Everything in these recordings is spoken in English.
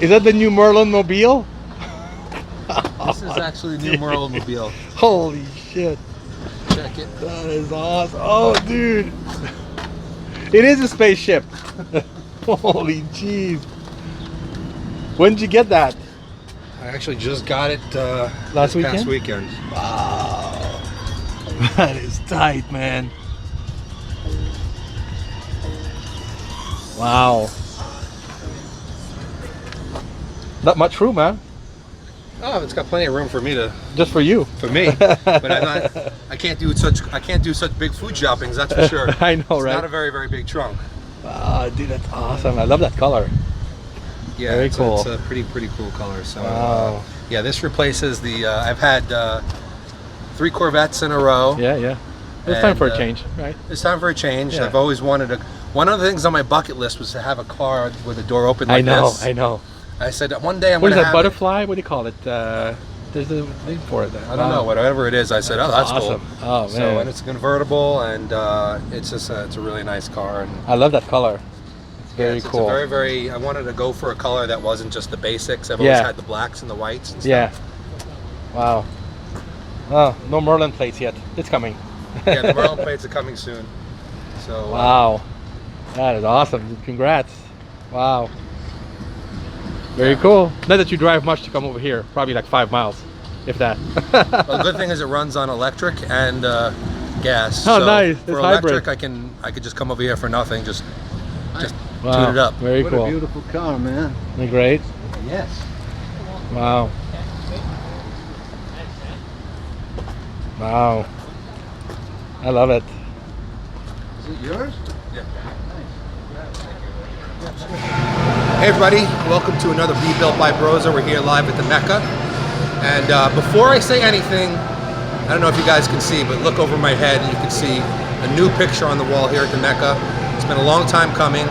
Is that the new Merlin mobile? This is actually a new Merlin mobile. Holy shit. Check it. That is awesome. Oh, dude. It is a spaceship. Holy jeez. When did you get that? I actually just got it Last this past weekend? weekend. Wow. That is tight, man. Wow. Not much room, man. Oh, it's got plenty of room for me to. Just for you. For me, but I can't do such big food shoppings. That's for sure. I know, right? It's not a very big trunk. Wow, dude, that's awesome. I love that color. Yeah, very cool. It's a pretty cool color. So, wow. Yeah, this replaces the. I've had 3 Corvettes in a row. Yeah. It's time for a change, right? It's time for a change. Yeah. I've always wanted to. One of the things on my bucket list was to have a car with a door open like this. I know. I said one day I'm going to to have butterfly? What do you call it? There's a name for it. I don't know, whatever it is. I said, oh, that's awesome. cool. Oh, man. So, and it's convertible, and it's a really nice car. And I love that color. It's very cool. It's a very. I wanted to go for a color that wasn't just the basics. I've always had the blacks and the whites and stuff. Yeah. Wow. Oh, no Merlin plates yet. It's coming. Yeah, the Merlin plates are coming soon. So. Wow. That is awesome. Congrats. Wow. Very cool. Not that you drive much to come over here. Probably like 5 miles, if that. Well, the good thing is it runs on electric and gas. Oh, so nice. For It's electric, hybrid. I could just come over here for nothing. Just wow. tune it up. Very cool. What a beautiful car, man. Isn't it great? Yes. Wow. Wow. I love it. Is it yours? Yeah. Hey everybody, welcome to another Be Built by Broza. We're here live at the Mecca. And before I say anything, I don't know if you guys can see, but look over my head and you can see a new picture on the wall here at the Mecca. It's been a long time coming.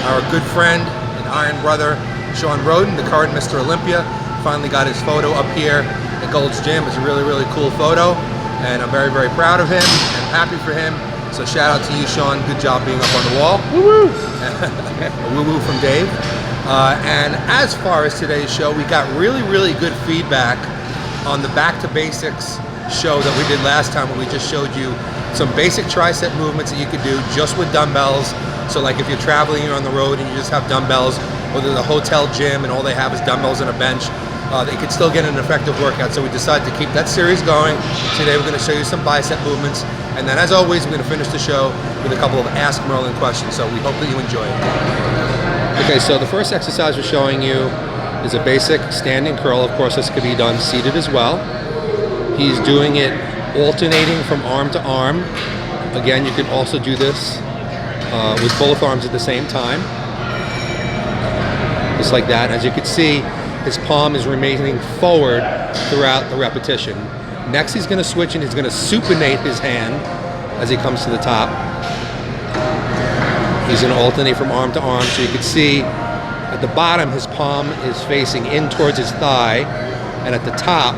Our good friend and iron brother, Sean Roden, the current Mr. Olympia, finally got his photo up here at Gold's Gym. It's a really cool photo. And I'm very proud of him and happy for him. So shout out to you, Sean. Good job being up on the wall. Woo-woo! A woo-woo from Dave. And as far as today's show, we got really good feedback on the Back to Basics show that we did last time, when we just showed you some basic tricep movements that you could do just with dumbbells. So like if you're traveling, you're on the road and you just have dumbbells, or there's a hotel gym and all they have is dumbbells and a bench, they could still get an effective workout. So we decided to keep that series going. Today we're going to show you some bicep movements, and then as always we're going to finish the show with a couple of Ask Merlin questions. So we hope that you enjoy it. Okay, so the first exercise we're showing you is a basic standing curl. Of course, this could be done seated as well. He's doing it alternating from arm to arm. Again, you can also do this with both arms at the same time. Just like that. As you can see, his palm is remaining forward throughout the repetition. Next, he's going to switch and he's going to supinate his hand as he comes to the top. He's going to alternate from arm to arm. So you can see at the bottom, his palm is facing in towards his thigh. And at the top,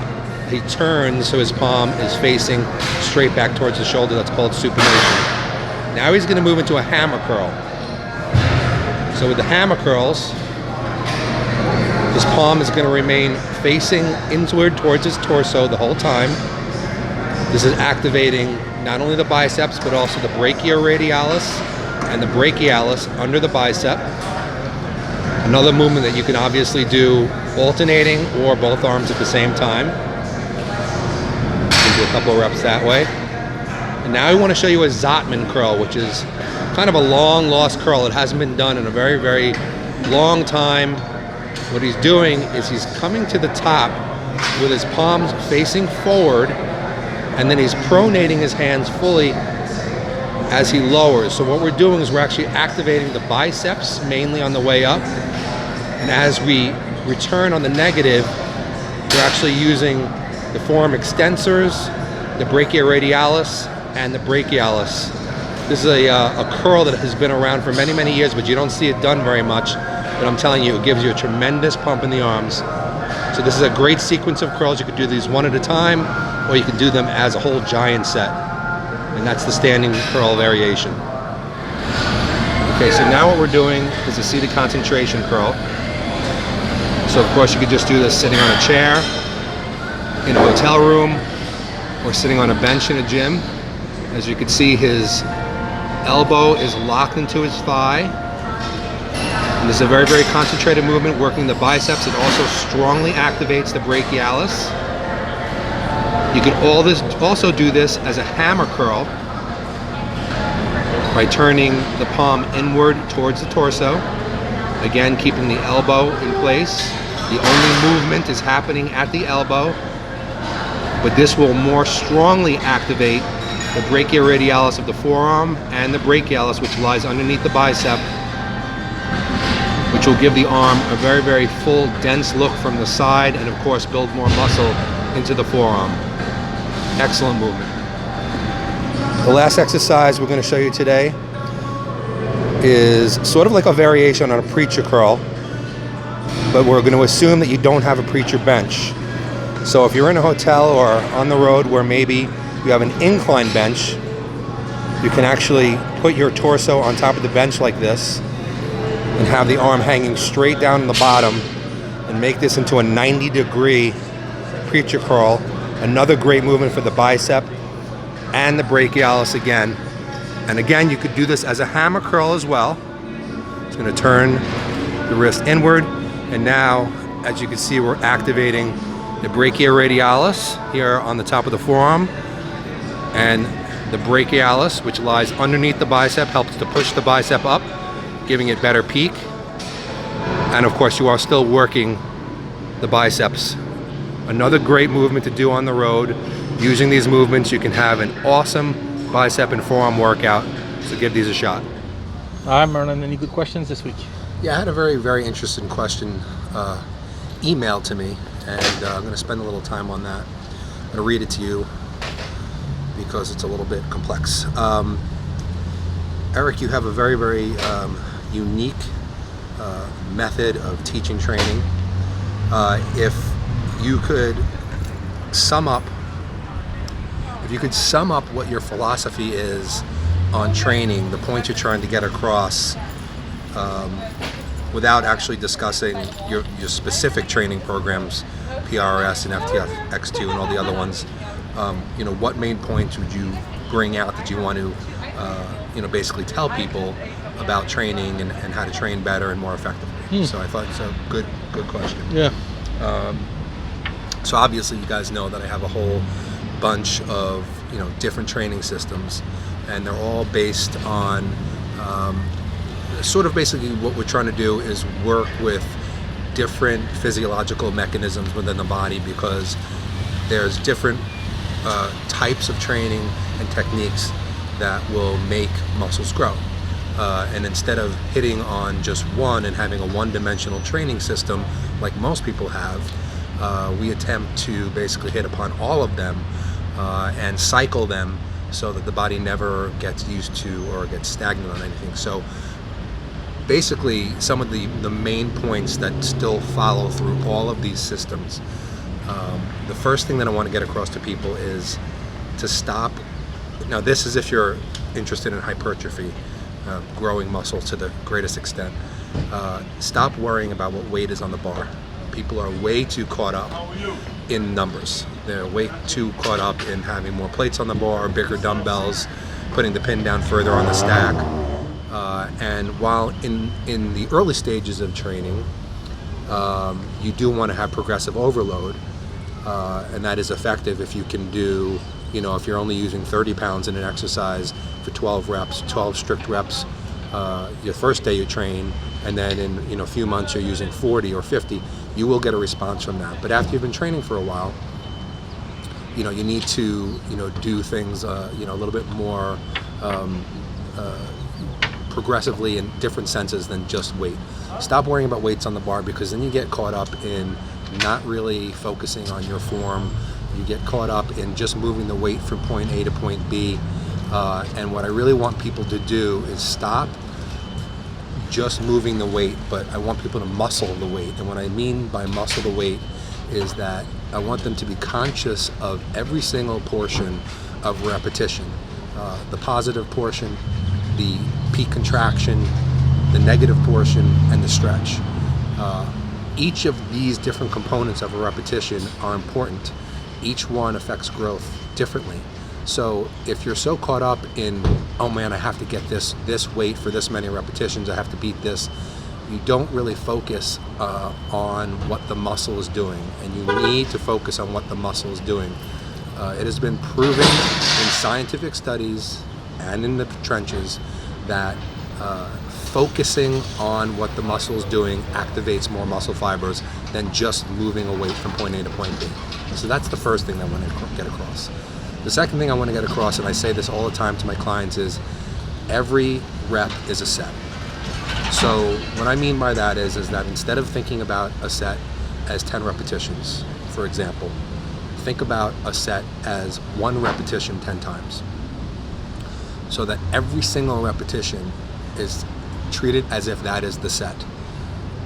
he turns so his palm is facing straight back towards the shoulder. That's called supination. Now he's going to move into a hammer curl. So with the hammer curls, his palm is going to remain facing inward towards his torso the whole time. This is activating not only the biceps, but also the brachioradialis and the brachialis under the bicep. Another movement that you can obviously do alternating or both arms at the same time. You can do a couple of reps that way. And now I want to show you a Zotman curl, which is kind of a long lost curl. It hasn't been done in a very long time. What he's doing is he's coming to the top with his palms facing forward, and then he's pronating his hands fully as he lowers. So what we're doing is we're actually activating the biceps mainly on the way up, and as we return on the negative, we're actually using the forearm extensors, the brachioradialis, and the brachialis. This is a curl that has been around for many years, but you don't see it done very much. But I'm telling you, it gives you a tremendous pump in the arms. So this is a great sequence of curls. You could do these one at a time, or you could do them as a whole giant set. And that's the standing curl variation. Okay, so now what we're doing is a seated concentration curl. So of course you could just do this sitting on a chair, in a hotel room, or sitting on a bench in a gym. As you can see, his elbow is locked into his thigh. And this is a very, very concentrated movement working the biceps. It also strongly activates the brachialis. You can also do this as a hammer curl by turning the palm inward towards the torso. Again, keeping the elbow in place. The only movement is happening at the elbow, but this will more strongly activate the brachioradialis of the forearm and the brachialis, which lies underneath the bicep, which will give the arm a very, very full, dense look from the side, and of course build more muscle into the forearm. Excellent movement. The last exercise we're going to show you today is sort of like a variation on a preacher curl, but we're going to assume that you don't have a preacher bench. So if you're in a hotel or on the road where maybe you have an incline bench, you can actually put your torso on top of the bench like this and have the arm hanging straight down in the bottom and make this into a 90-degree preacher curl. Another great movement for the bicep and the brachialis again. And again, you could do this as a hammer curl as well. It's going to turn the wrist inward, and now, as you can see, we're activating the brachioradialis here on the top of the forearm, and the brachialis, which lies underneath the bicep, helps to push the bicep up, giving it better peak. And of course, you are still working the biceps. Another great movement to do on the road. Using these movements, you can have an awesome bicep and forearm workout. So give these a shot. All right, Merlin, any good questions this week? Yeah, I had a very, very interesting question emailed to me, and I'm going to spend a little time on that. I'm going to read it to you because it's a little bit complex. Eric, you have a very, very unique method of teaching training. If you could sum up what your philosophy is on training, the point you're trying to get across, without actually discussing your specific training programs, PRS and FTF X2 and all the other ones, what main points would you bring out that you want to, basically tell people about training and how to train better and more effectively? So I thought it's a good question. Yeah. So obviously you guys know that I have a whole bunch of different training systems, and they're all based on sort of basically what we're trying to do is work with different physiological mechanisms within the body, because there's different types of training and techniques that will make muscles grow. And instead of hitting on just one and having a one-dimensional training system like most people have, we attempt to basically hit upon all of them and cycle them so that the body never gets used to or gets stagnant on anything. So basically, some of the main points that still follow through all of these systems. The first thing that I want to get across to people is to stop. Now, this is if you're interested in hypertrophy, growing muscle to the greatest extent. Stop worrying about what weight is on the bar. People are way too caught up in numbers. They're way too caught up in having more plates on the bar, bigger dumbbells, putting the pin down further on the stack. And while in the early stages of training, you do want to have progressive overload, and that is effective if you can do, if you're only using 30 pounds in an exercise for 12 reps, 12 strict reps, your first day you train, and then in a few months you're using 40 or 50, you will get a response from that. But after you've been training for a while, you need to, do things, a little bit more progressively in different senses than just weight. Stop worrying about weights on the bar, because then you get caught up in not really focusing on your form. You get caught up in just moving the weight from point A to point B. And what I really want people to do is stop just moving the weight, but I want people to muscle the weight. And what I mean by muscle the weight is that I want them to be conscious of every single portion of repetition. The positive portion, the peak contraction, the negative portion, and the stretch. each of these different components of a repetition are important. Each one affects growth differently. So if you're so caught up in, oh man, I have to get this weight for this many repetitions, I have to beat this, you don't really focus on what the muscle is doing, and you need to focus on what the muscle is doing. It has been proven in scientific studies and in the trenches that focusing on what the muscle is doing activates more muscle fibers than just moving a weight from point A to point B. So that's the first thing I want to get across. The second thing I want to get across, and I say this all the time to my clients, is every rep is a set. So what I mean by that is that instead of thinking about a set as 10 repetitions, for example, think about a set as 1 repetition 10 times. So that every single repetition is treated as if that is the set.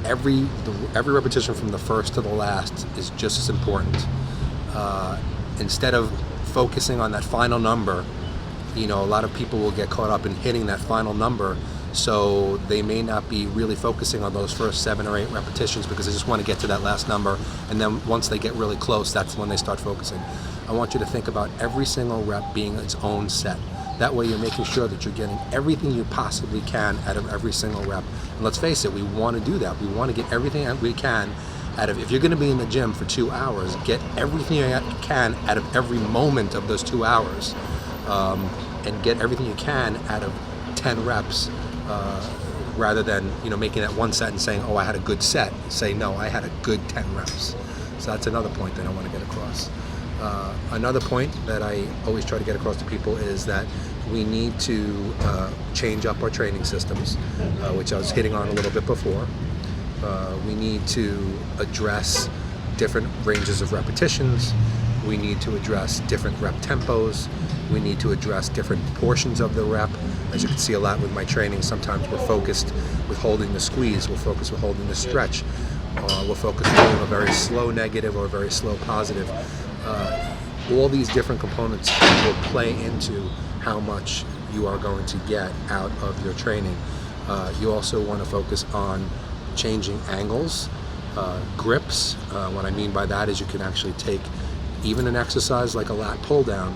Every repetition from the first to the last is just as important. Instead of focusing on that final number, a lot of people will get caught up in hitting that final number, so they may not be really focusing on those first 7 or 8 repetitions because they just want to get to that last number, and then once they get really close, that's when they start focusing. I want you to think about every single rep being its own set. That way you're making sure that you're getting everything you possibly can out of every single rep. And let's face it, we want to do that. We want to get everything we can out of, if you're going to be in the gym for 2 hours, get everything you can out of every moment of those 2 hours, and get everything you can out of 10 reps, rather than making that one set and saying, oh, I had a good set. Say, no, I had a good 10 reps. So that's another point that I want to get across. Another point that I always try to get across to people is that we need to change up our training systems, which I was hitting on a little bit before. We need to address different ranges of repetitions. We need to address different rep tempos. We need to address different portions of the rep. As you can see a lot with my training, sometimes we're focused with holding the squeeze, we're focused with holding the stretch, we're focused with doing a very slow negative or a very slow positive. All these different components will play into how much you are going to get out of your training. You also want to focus on changing angles, grips. What I mean by that is you can actually take even an exercise like a lat pull down,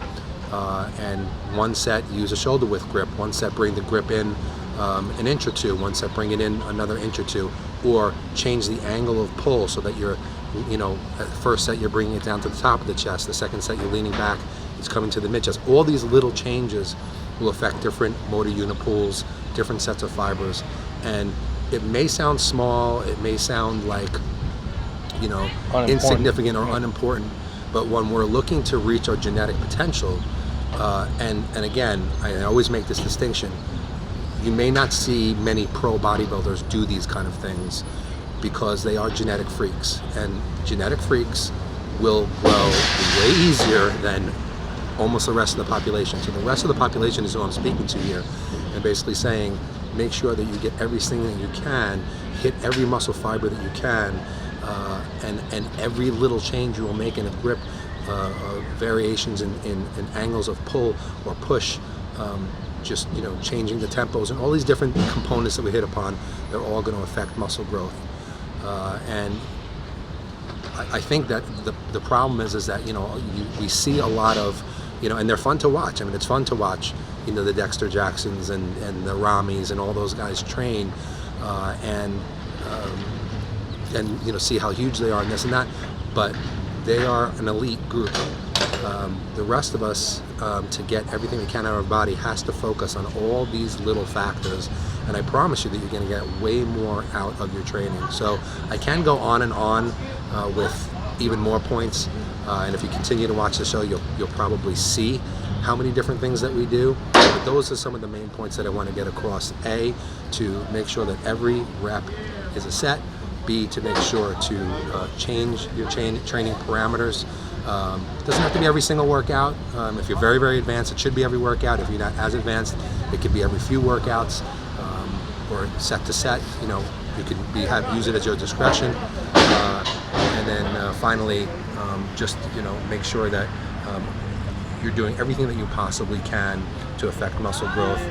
and one set use a shoulder width grip, one set bring the grip in an inch or two, one set bring it in another inch or two, or change the angle of pull so that you're, at the first set you're bringing it down to the top of the chest, the second set you're leaning back, it's coming to the mid chest. All these little changes will affect different motor unit pools, different sets of fibers, and it may sound small, it may sound like, insignificant or unimportant, but when we're looking to reach our genetic potential, and again, I always make this distinction, you may not see many pro bodybuilders do these kind of things because they are genetic freaks, and genetic freaks will grow way easier than almost the rest of the population. So the rest of the population is who I'm speaking to here, and basically saying, make sure that you get everything that you can, hit every muscle fiber that you can, and every little change you will make in a grip, variations in angles of pull or push, just changing the tempos and all these different components that we hit upon, they're all going to affect muscle growth. And I think that the problem is that we see a lot of and they're fun to watch. I mean, it's fun to watch the Dexter Jacksons and the Ramis and all those guys train, and see how huge they are and this and that, but they are an elite group. The rest of us, to get everything we can out of our body, has to focus on all these little factors, and I promise you that you're going to get way more out of your training. So I can go on and on with even more points, and if you continue to watch the show, you'll probably see how many different things that we do. But those are some of the main points that I want to get across. A, to make sure that every rep is a set. B, to make sure to change your training parameters. It doesn't have to be every single workout. If you're very, very advanced, it should be every workout. If you're not as advanced, it could be every few workouts, or set to set. You could use it at your discretion. And then finally, just make sure that you're doing everything that you possibly can to affect muscle growth.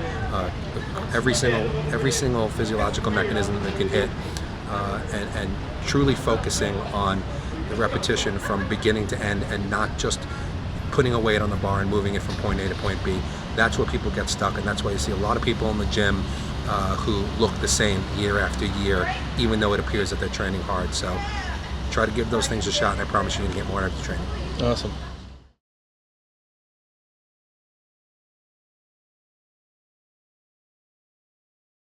Every single physiological mechanism that can hit. and truly focusing on the repetition from beginning to end, and not just putting a weight on the bar and moving it from point A to point B. That's where people get stuck, and that's why you see a lot of people in the gym who look the same year after year, even though it appears that they're training hard. So try to give those things a shot, and I promise you to get more out of the training. Awesome.